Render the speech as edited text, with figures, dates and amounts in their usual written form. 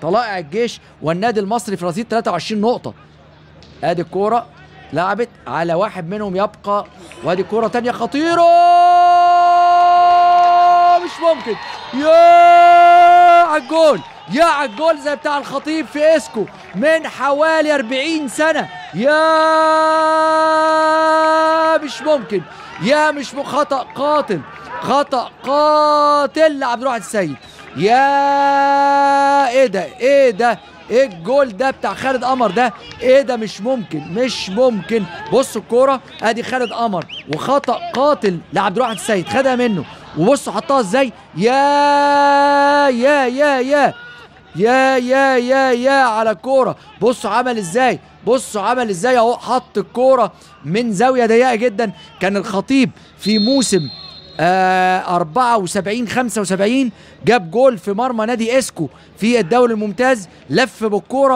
طلائع الجيش والنادي المصري في رصيد 23 نقطة. ادي الكورة لعبت على واحد منهم يبقى، وادي كورة تانية خطيرة مش ممكن. يا عالجول، يا عالجول زي بتاع الخطيب في اسكو من حوالي 40 سنة. يا مش ممكن، يا مش خطأ قاتل، خطأ قاتل لعبد الواحد السيد. يا ايه ده، ايه ده، ايه الجول ده بتاع خالد قمر ده، ايه ده، مش ممكن، مش ممكن. بصوا الكوره ادي خالد قمر وخطأ قاتل لعبد الواحد السيد، خدها منه وبصوا حطها ازاي. يا يا يا يا يا يا يا يا على الكوره، بصوا عمل ازاي، بصوا عمل ازاي اهو، حط الكوره من زاويه ضيقه جدا. كان الخطيب في موسم 74 75 جاب جول في مرمى نادي اسكو في الدوري الممتاز، لف بالكوره